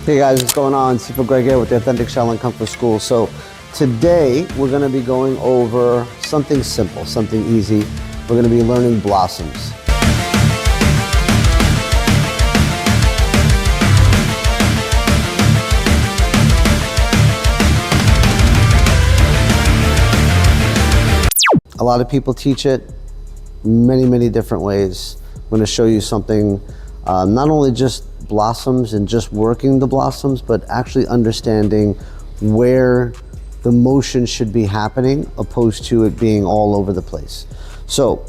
Hey guys, what's going on? Sifu Greg here with the Authentic Shaolin Kung Fu School. So today we're going to be going over something simple, something easy. We're going to be learning blossoms. A lot of people teach it many different ways. I'm going to show you something, not only just blossoms and just working the blossoms, but actually understanding where the motion should be happening opposed to it being all over the place. So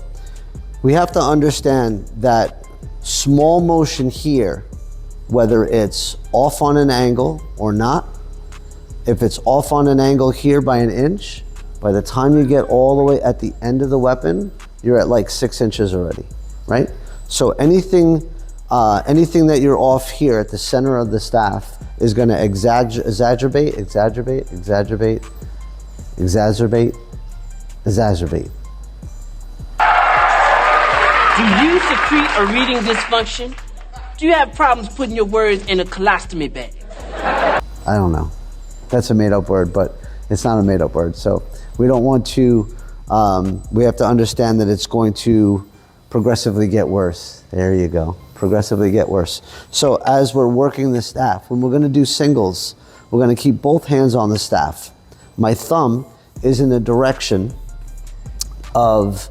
we have to understand that small motion here, whether it's off on an angle or not, if it's off on an angle here by an inch, by the time you get all the way at the end of the weapon, you're at like 6 inches already, right? So anything that you're off here at the center of the staff is going to exacerbate. Do you secrete a reading dysfunction? Do you have problems putting your words in a colostomy bag? I don't know. That's a made-up word, but it's not a made-up word. So we don't want to, we have to understand that it's going to progressively get worse. There you go. Progressively get worse. So as we're working the staff, when we're going to do singles, we're going to keep both hands on the staff. My thumb is in the direction of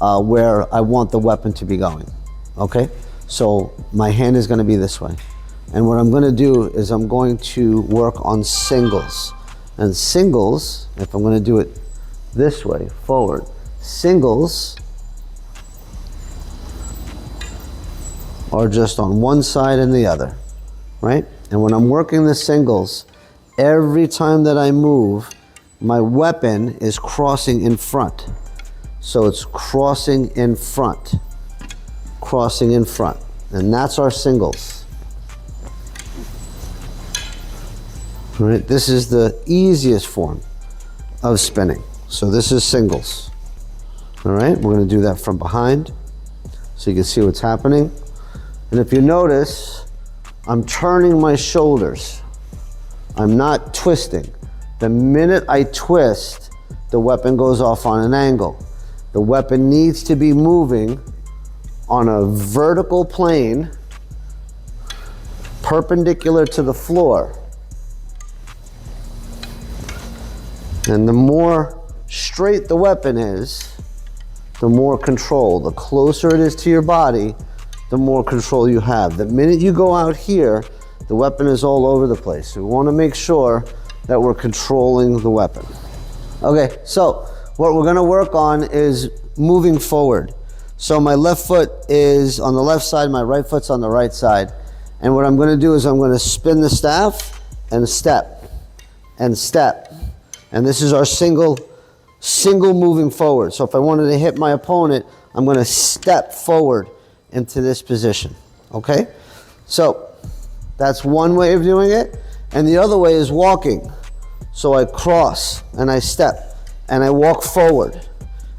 where I want the weapon to be going. Okay? So my hand is going to be this way. And what I'm going to do is I'm going to work on singles. And singles, if I'm going to do it this way, forward, singles are just on one side and the other, right? And when I'm working the singles, every time that I move, my weapon is crossing in front. So it's crossing in front, and that's our singles. All right, this is the easiest form of spinning. So this is singles. All right, we're going to do that from behind so you can see what's happening. And if you notice, I'm turning my shoulders. I'm not twisting. The minute I twist, the weapon goes off on an angle. The weapon needs to be moving on a vertical plane, perpendicular to the floor. And the more straight the weapon is, the more control. The closer it is to your body, the more control you have. The minute you go out here, the weapon is all over the place. So we want to make sure that we're controlling the weapon. Okay, so what we're going to work on is moving forward. So my left foot is on the left side, my right foot's on the right side. And what I'm going to do is I'm going to spin the staff and step and step. And this is our single moving forward. So if I wanted to hit my opponent, I'm going to step forward into this position. Okay? So that's one way of doing it. And the other way is walking. So I cross and I step and I walk forward.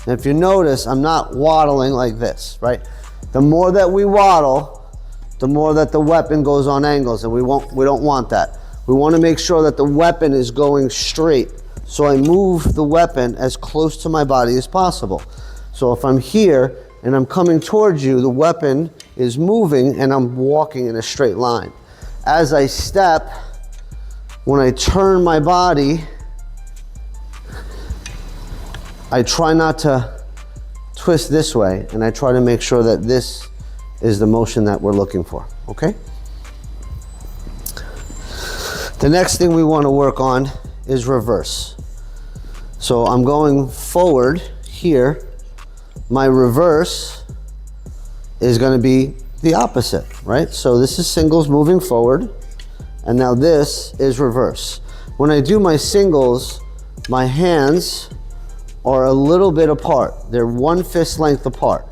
And if you notice, I'm not waddling like this, right? The more that we waddle, the more that the weapon goes on angles, and we don't want that. We want to make sure that the weapon is going straight. So I move the weapon as close to my body as possible. So if I'm here and I'm coming towards you, the weapon is moving and I'm walking in a straight line. As I step, when I turn my body, I try not to twist this way, and I try to make sure that this is the motion that we're looking for, okay? The next thing we want to work on is reverse. So I'm going forward here. My reverse is going to be the opposite, right? So this is singles moving forward, and now this is reverse. When I do my singles, my hands are a little bit apart. They're 1 fist length apart.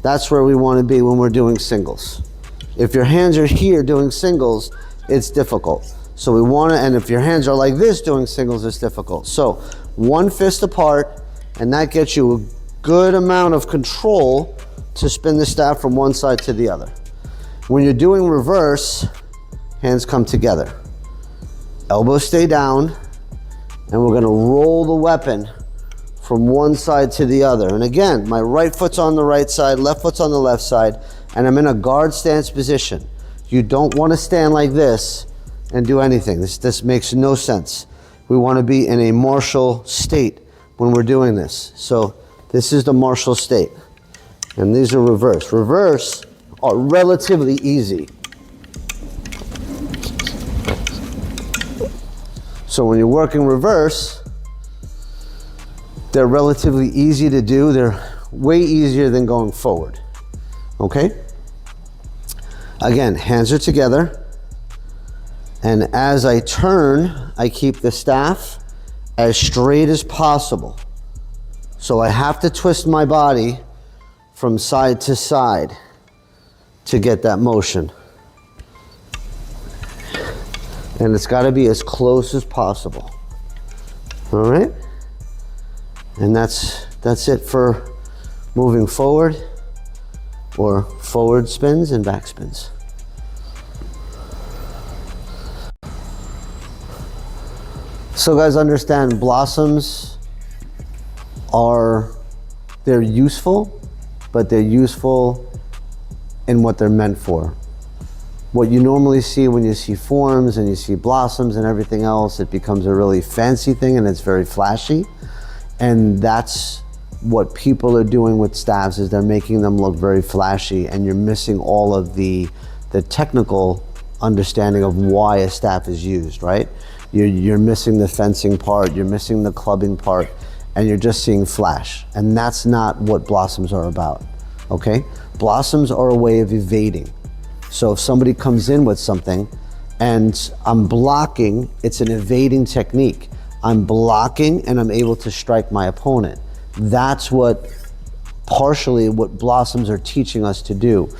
That's where we want to be when we're doing singles. If your hands are here doing singles, it's difficult. So we want to, and if your hands are like this doing singles, it's difficult. So 1 fist apart, and that gets you a good amount of control to spin the staff from one side to the other. When you're doing reverse, hands come together. Elbows stay down, and we're gonna roll the weapon from one side to the other. And again, my right foot's on the right side, left foot's on the left side, and I'm in a guard stance position. You don't wanna stand like this and do anything. This makes no sense. We wanna be in a martial state when we're doing this. So this is the martial state. And these are reverse. Reverse are relatively easy. So when you're working reverse, they're relatively easy to do. They're way easier than going forward, okay? Again, hands are together. And as I turn, I keep the staff as straight as possible. So I have to twist my body from side to side to get that motion. And it's got to be as close as possible. All right? And that's it for moving forward, or forward spins and back spins. So guys, understand blossoms they're useful, but they're useful in what they're meant for. What you normally see when you see forms and you see blossoms and everything else, it becomes a really fancy thing and it's very flashy. And that's what people are doing with staffs, is they're making them look very flashy, and you're missing all of the technical understanding of why a staff is used, right? You're missing the fencing part, you're missing the clubbing part, and you're just seeing flash. And that's not what blossoms are about, okay? Blossoms are a way of evading. So if somebody comes in with something and I'm blocking, it's an evading technique. I'm blocking and I'm able to strike my opponent. That's partially what blossoms are teaching us to do.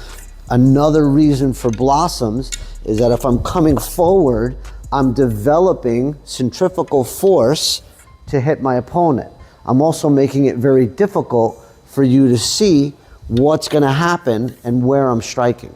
Another reason for blossoms is that if I'm coming forward, I'm developing centrifugal force to hit my opponent. I'm also making it very difficult for you to see what's gonna happen and where I'm striking.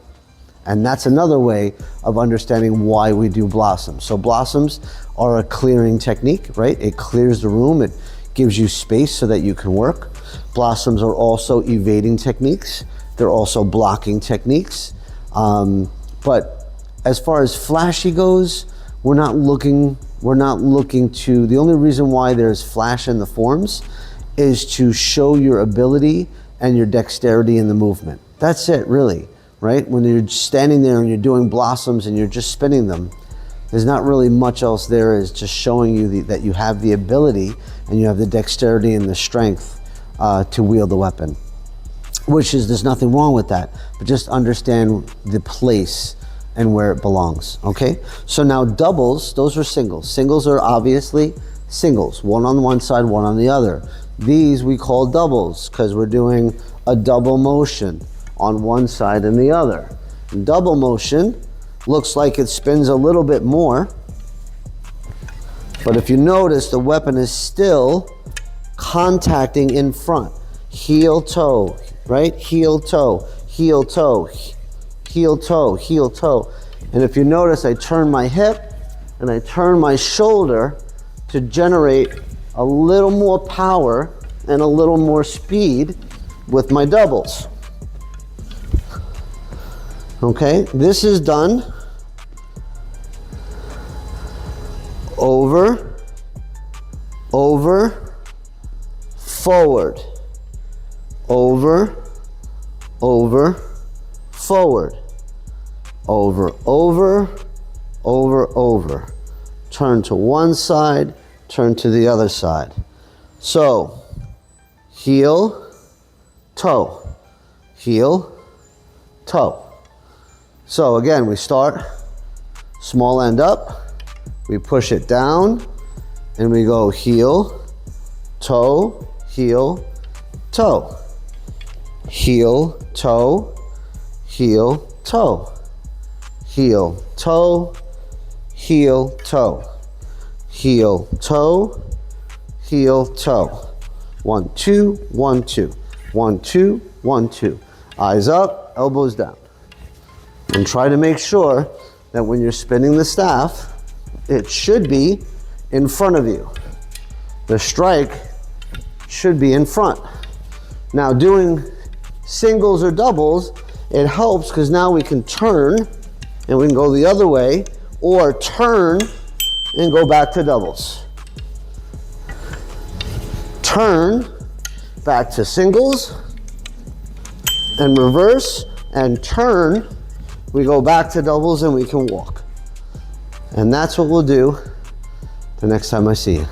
And that's another way of understanding why we do blossoms. So blossoms are a clearing technique, right? It clears the room, it gives you space so that you can work. Blossoms are also evading techniques. They're also blocking techniques. But as far as flashy goes, we're not looking to, the only reason why there's flash in the forms is to show your ability and your dexterity in the movement. That's it, really. Right? When you're standing there and you're doing blossoms and you're just spinning them, there's not really much else there. It's just showing you that you have the ability and you have the dexterity and the strength to wield the weapon. There's nothing wrong with that, but just understand the place and where it belongs, okay? So now doubles, those are singles. Singles are obviously singles, one on one side, one on the other. These we call doubles because we're doing a double motion on one side and the other. Double motion looks like it spins a little bit more, but if you notice, the weapon is still contacting in front. Heel, toe, right? Heel, toe, heel, toe, heel, toe, heel, toe. And if you notice, I turn my hip and I turn my shoulder to generate a little more power and a little more speed with my doubles. Okay, this is done over, over, forward, over, over, forward, over, over, over, over. Turn to one side, turn to the other side. So, heel, toe, heel, toe. So again, we start small end up, we push it down, and we go heel, toe, heel, toe, heel, toe, heel, toe, heel, toe, heel, toe, heel, toe, heel, toe. 1, 2, 1, 2, 1, 2, 1, 2. Eyes up, elbows down. And try to make sure that when you're spinning the staff, it should be in front of you. The strike should be in front. Now doing singles or doubles, it helps because now we can turn and we can go the other way, or turn and go back to doubles. Turn back to singles and reverse, and turn, we go back to doubles and we can walk. And that's what we'll do the next time I see you.